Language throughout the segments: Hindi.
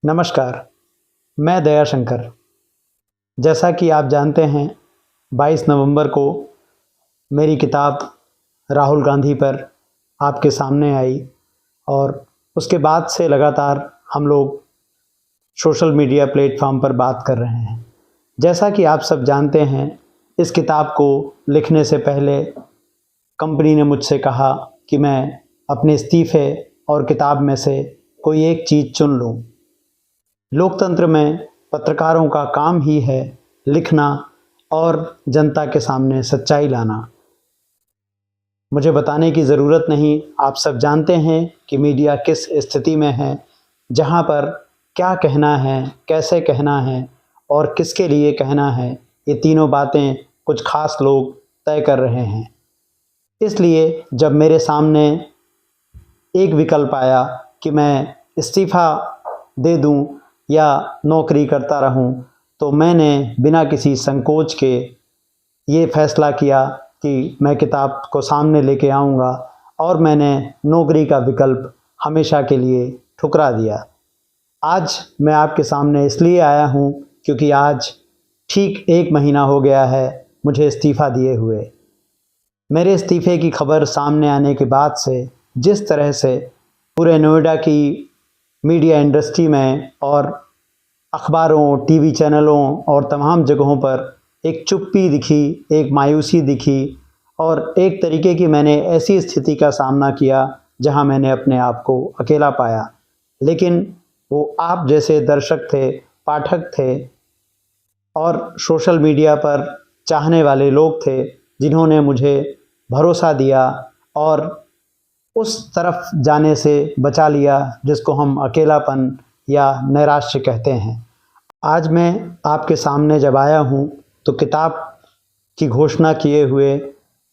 नमस्कार, मैं दयाशंकर। जैसा कि आप जानते हैं, 22 नवंबर को मेरी किताब राहुल गांधी पर आपके सामने आई और उसके बाद से लगातार हम लोग सोशल मीडिया प्लेटफॉर्म पर बात कर रहे हैं। जैसा कि आप सब जानते हैं, इस किताब को लिखने से पहले कंपनी ने मुझसे कहा कि मैं अपने इस्तीफ़े और किताब में से कोई एक चीज़ चुन लूँ। लोकतंत्र में पत्रकारों का काम ही है लिखना और जनता के सामने सच्चाई लाना। मुझे बताने की ज़रूरत नहीं, आप सब जानते हैं कि मीडिया किस स्थिति में है, जहां पर क्या कहना है, कैसे कहना है और किसके लिए कहना है। ये तीनों बातें कुछ खास लोग तय कर रहे हैं। इसलिए जब मेरे सामने एक विकल्प आया कि मैं इस्तीफ़ा दे दूं या नौकरी करता रहूं, तो मैंने बिना किसी संकोच के ये फैसला किया कि मैं किताब को सामने लेके आऊँगा और मैंने नौकरी का विकल्प हमेशा के लिए ठुकरा दिया। आज मैं आपके सामने इसलिए आया हूँ क्योंकि आज ठीक 1 महीना हो गया है मुझे इस्तीफ़ा दिए हुए। मेरे इस्तीफ़े की खबर सामने आने के बाद से जिस तरह से पूरे नोएडा की मीडिया इंडस्ट्री में और अखबारों, टीवी चैनलों और तमाम जगहों पर एक चुप्पी दिखी, एक मायूसी दिखी और एक तरीके की मैंने ऐसी स्थिति का सामना किया जहां मैंने अपने आप को अकेला पाया। लेकिन वो आप जैसे दर्शक थे, पाठक थे और सोशल मीडिया पर चाहने वाले लोग थे जिन्होंने मुझे भरोसा दिया और उस तरफ जाने से बचा लिया जिसको हम अकेलापन या नैराश्य कहते हैं। आज मैं आपके सामने जब आया हूँ तो किताब की घोषणा किए हुए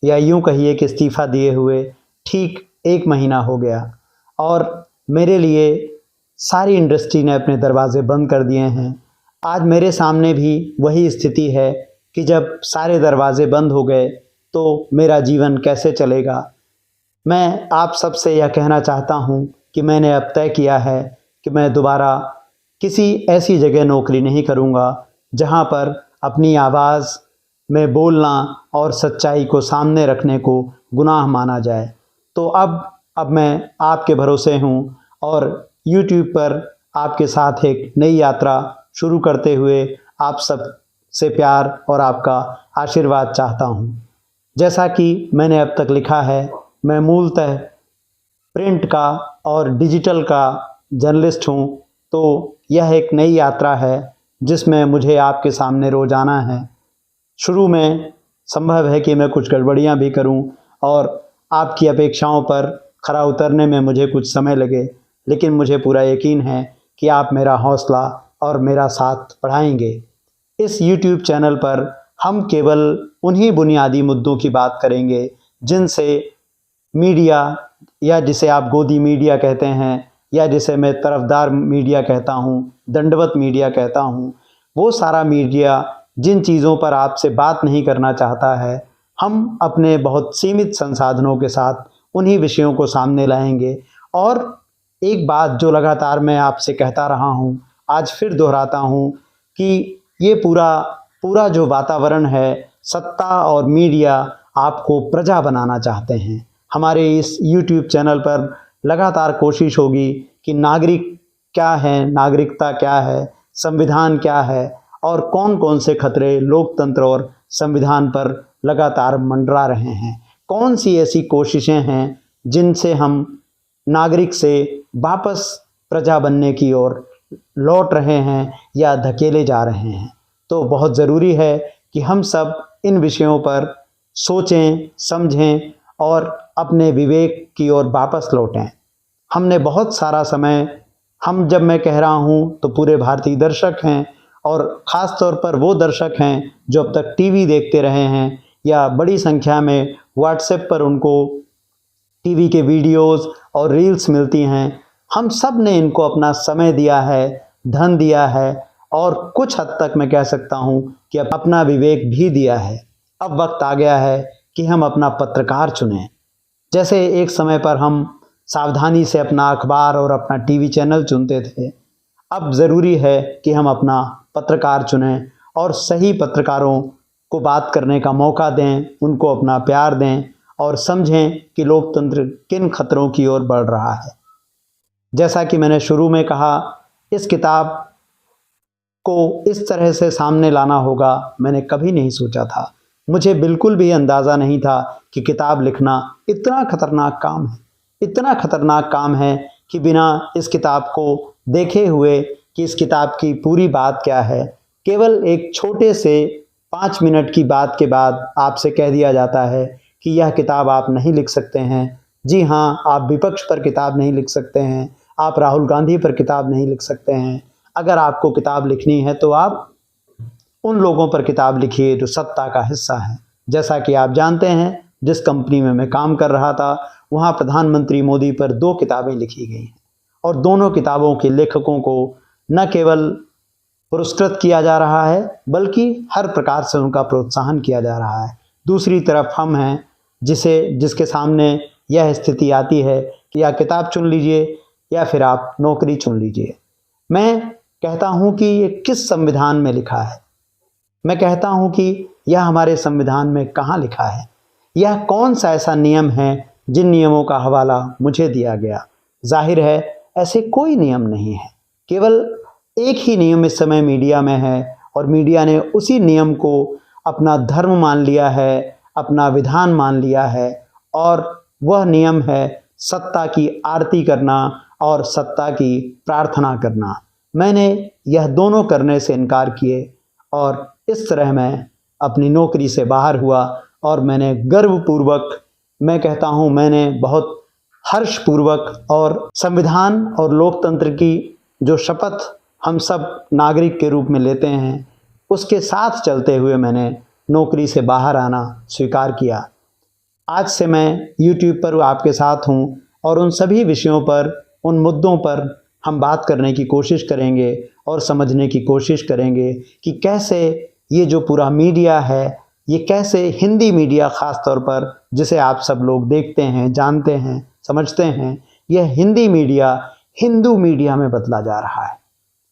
या यूँ कहिए कि इस्तीफ़ा दिए हुए ठीक 1 महीना हो गया और मेरे लिए सारी इंडस्ट्री ने अपने दरवाजे बंद कर दिए हैं। आज मेरे सामने भी वही स्थिति है कि जब सारे दरवाजे बंद हो गए तो मेरा जीवन कैसे चलेगा। मैं आप सबसे यह कहना चाहता हूँ कि मैंने अब तय किया है कि मैं दोबारा किसी ऐसी जगह नौकरी नहीं करूँगा जहाँ पर अपनी आवाज़ में बोलना और सच्चाई को सामने रखने को गुनाह माना जाए। तो अब मैं आपके भरोसे हूँ और यूट्यूब पर आपके साथ एक नई यात्रा शुरू करते हुए आप सब से प्यार और आपका आशीर्वाद चाहता हूँ। जैसा कि मैंने अब तक लिखा है, मैं मूलतः प्रिंट का और डिजिटल का जर्नलिस्ट हूँ, तो यह एक नई यात्रा है जिसमें मुझे आपके सामने रोज़ आना है। शुरू में संभव है कि मैं कुछ गड़बड़ियाँ भी करूँ और आपकी अपेक्षाओं पर खरा उतरने में मुझे कुछ समय लगे, लेकिन मुझे पूरा यकीन है कि आप मेरा हौसला और मेरा साथ बढ़ाएंगे। इस YouTube चैनल पर हम केवल उन्हीं बुनियादी मुद्दों की बात करेंगे जिनसे मीडिया, या जिसे आप गोदी मीडिया कहते हैं या जिसे मैं तरफदार मीडिया कहता हूँ, दंडवत मीडिया कहता हूँ, वो सारा मीडिया जिन चीज़ों पर आपसे बात नहीं करना चाहता है, हम अपने बहुत सीमित संसाधनों के साथ उन्हीं विषयों को सामने लाएंगे। और एक बात जो लगातार मैं आपसे कहता रहा हूँ, आज फिर दोहराता हूँ कि ये पूरा जो वातावरण है, सत्ता और मीडिया आपको प्रजा बनाना चाहते हैं। हमारे इस YouTube चैनल पर लगातार कोशिश होगी कि नागरिक क्या है, नागरिकता क्या है, संविधान क्या है और कौन कौन से खतरे लोकतंत्र और संविधान पर लगातार मंडरा रहे हैं। कौन सी ऐसी कोशिशें हैं जिनसे हम नागरिक से वापस प्रजा बनने की ओर लौट रहे हैं या धकेले जा रहे हैं। तो बहुत ज़रूरी है कि हम सब इन विषयों पर सोचें, समझें और अपने विवेक की ओर वापस लौटें। हमने बहुत सारा समय, जब मैं कह रहा हूँ तो पूरे भारतीय दर्शक हैं और ख़ास तौर पर वो दर्शक हैं जो अब तक टीवी देखते रहे हैं या बड़ी संख्या में व्हाट्सएप पर उनको टीवी के वीडियोस और रील्स मिलती हैं। हम सब ने इनको अपना समय दिया है, धन दिया है और कुछ हद तक मैं कह सकता हूँ कि अपना विवेक भी दिया है। अब वक्त आ गया है कि हम अपना पत्रकार चुनें। जैसे एक समय पर हम सावधानी से अपना अखबार और अपना टीवी चैनल चुनते थे, अब ज़रूरी है कि हम अपना पत्रकार चुनें और सही पत्रकारों को बात करने का मौका दें, उनको अपना प्यार दें और समझें कि लोकतंत्र किन खतरों की ओर बढ़ रहा है। जैसा कि मैंने शुरू में कहा, इस किताब को इस तरह से सामने लाना होगा, मैंने कभी नहीं सोचा था। मुझे बिल्कुल भी अंदाज़ा नहीं था कि किताब लिखना इतना खतरनाक काम है, इतना खतरनाक काम है कि बिना इस किताब को देखे हुए कि इस किताब की पूरी बात क्या है, केवल एक छोटे से 5 मिनट की बात के बाद आपसे कह दिया जाता है कि यह किताब आप नहीं लिख सकते हैं। जी हाँ, आप विपक्ष पर किताब नहीं लिख सकते हैं, आप राहुल गांधी पर किताब नहीं लिख सकते हैं। अगर आपको किताब लिखनी है तो आप उन लोगों पर किताब लिखिए जो सत्ता का हिस्सा है। जैसा कि आप जानते हैं, जिस कंपनी में मैं काम कर रहा था, वहाँ प्रधानमंत्री मोदी पर 2 किताबें लिखी गई हैं और दोनों किताबों के लेखकों को न केवल पुरस्कृत किया जा रहा है, बल्कि हर प्रकार से उनका प्रोत्साहन किया जा रहा है। दूसरी तरफ हम हैं जिसके सामने यह स्थिति आती है कि या किताब चुन लीजिए या फिर आप नौकरी चुन लीजिए। मैं कहता हूं कि ये किस संविधान में लिखा है? मैं कहता हूं कि यह हमारे संविधान में कहाँ लिखा है? यह कौन सा ऐसा नियम है जिन नियमों का हवाला मुझे दिया गया? जाहिर है ऐसे कोई नियम नहीं है, केवल एक ही नियम इस समय मीडिया में है और मीडिया ने उसी नियम को अपना धर्म मान लिया है, अपना विधान मान लिया है और वह नियम है सत्ता की आरती करना और सत्ता की प्रार्थना करना। मैंने यह दोनों करने से इनकार किए और इस तरह मैं अपनी नौकरी से बाहर हुआ और मैंने गर्वपूर्वक, मैं कहता हूँ मैंने बहुत हर्षपूर्वक और संविधान और लोकतंत्र की जो शपथ हम सब नागरिक के रूप में लेते हैं, उसके साथ चलते हुए मैंने नौकरी से बाहर आना स्वीकार किया। आज से मैं YouTube पर आपके साथ हूँ और उन सभी विषयों पर, उन मुद्दों पर हम बात करने की कोशिश करेंगे और समझने की कोशिश करेंगे कि कैसे ये जो पूरा मीडिया है, ये कैसे हिंदी मीडिया ख़ास तौर पर, जिसे आप सब लोग देखते हैं, जानते हैं, समझते हैं, यह हिंदी मीडिया हिंदू मीडिया में बदला जा रहा है।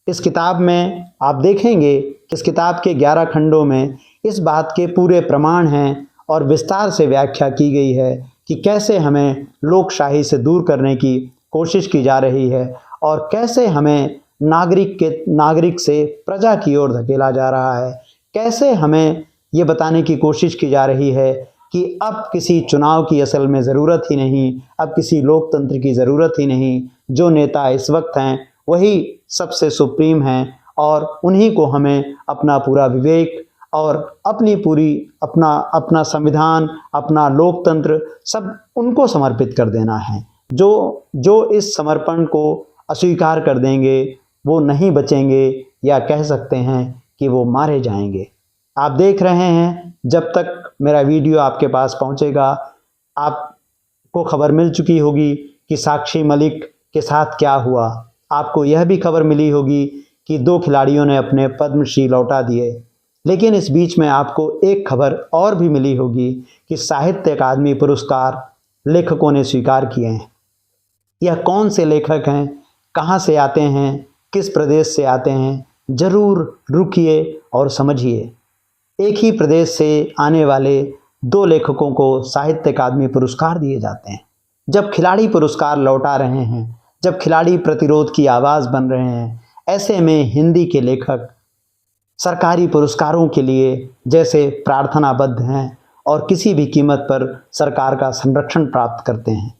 इस किताब में आप देखेंगे कि इस किताब के 11 खंडों में इस बात के पूरे प्रमाण हैं और विस्तार से व्याख्या की गई है कि कैसे हमें लोकशाही से दूर करने की कोशिश की जा रही है और कैसे हमें नागरिक से प्रजा की ओर धकेला जा रहा है। कैसे हमें ये बताने की कोशिश की जा रही है कि अब किसी चुनाव की असल में ज़रूरत ही नहीं, अब किसी लोकतंत्र की ज़रूरत ही नहीं। जो नेता इस वक्त हैं वही सबसे सुप्रीम हैं और उन्हीं को हमें अपना पूरा विवेक और अपना संविधान, अपना लोकतंत्र सब उनको समर्पित कर देना है। जो इस समर्पण को अस्वीकार कर देंगे वो नहीं बचेंगे, या कह सकते हैं कि वो मारे जाएंगे। आप देख रहे हैं, जब तक मेरा वीडियो आपके पास पहुंचेगा आपको खबर मिल चुकी होगी कि साक्षी मलिक के साथ क्या हुआ। आपको यह भी खबर मिली होगी कि 2 खिलाड़ियों ने अपने पद्मश्री लौटा दिए। लेकिन इस बीच में आपको एक खबर और भी मिली होगी कि साहित्य अकादमी पुरस्कार लेखकों ने स्वीकार किए हैं। यह कौन से लेखक हैं, कहाँ से आते हैं, किस प्रदेश से आते हैं, ज़रूर रुकिए और समझिए। एक ही प्रदेश से आने वाले 2 लेखकों को साहित्य अकादमी पुरस्कार दिए जाते हैं। जब खिलाड़ी पुरस्कार लौटा रहे हैं, जब खिलाड़ी प्रतिरोध की आवाज़ बन रहे हैं, ऐसे में हिंदी के लेखक सरकारी पुरस्कारों के लिए जैसे प्रार्थनाबद्ध हैं और किसी भी कीमत पर सरकार का संरक्षण प्राप्त करते हैं।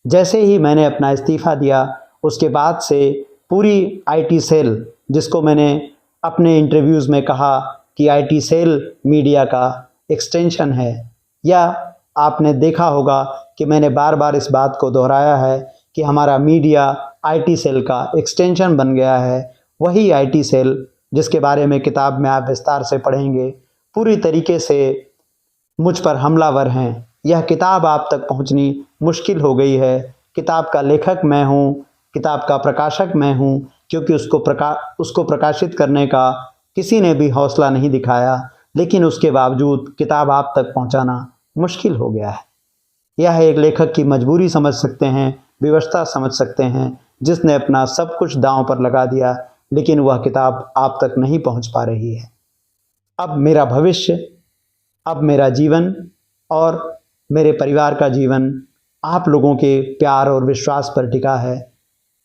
जैसे ही मैंने अपना इस्तीफ़ा दिया, उसके बाद से पूरी IT सेल, जिसको मैंने अपने इंटरव्यूज़ में कहा कि IT सेल मीडिया का एक्सटेंशन है, या आपने देखा होगा कि मैंने बार बार इस बात को दोहराया है कि हमारा मीडिया IT सेल का एक्सटेंशन बन गया है। वही IT सेल जिसके बारे में किताब में आप विस्तार से पढ़ेंगे, पूरी तरीके से मुझ पर हमलावर हैं। यह किताब आप तक पहुंचनी मुश्किल हो गई है। किताब का लेखक मैं हूं, किताब का प्रकाशक मैं हूं, क्योंकि उसको प्रकाशित करने का किसी ने भी हौसला नहीं दिखाया, लेकिन उसके बावजूद किताब आप तक पहुंचाना मुश्किल हो गया है। यह एक लेखक की मजबूरी समझ सकते हैं, विवशता समझ सकते हैं, जिसने अपना सब कुछ दांव पर लगा दिया, लेकिन वह किताब आप तक नहीं पहुंच पा रही है। अब मेरा भविष्य, अब मेरा जीवन और मेरे परिवार का जीवन आप लोगों के प्यार और विश्वास पर टिका है।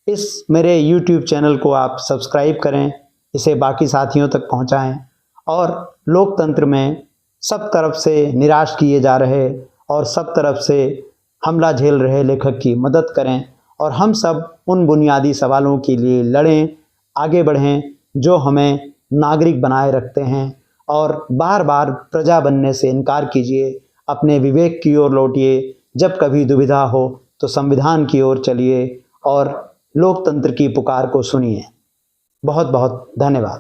इस मेरे YouTube चैनल को आप सब्सक्राइब करें, इसे बाकी साथियों तक पहुंचाएं और लोकतंत्र में सब तरफ से निराश किए जा रहे और सब तरफ से हमला झेल रहे लेखक की मदद करें और हम सब उन बुनियादी सवालों के लिए लड़ें, आगे बढ़ें जो हमें नागरिक बनाए रखते हैं। और बार बार प्रजा बनने से इनकार कीजिए, अपने विवेक की ओर लौटिए। जब कभी दुविधा हो तो संविधान की ओर चलिए और लोकतंत्र की पुकार को सुनिए। बहुत बहुत धन्यवाद।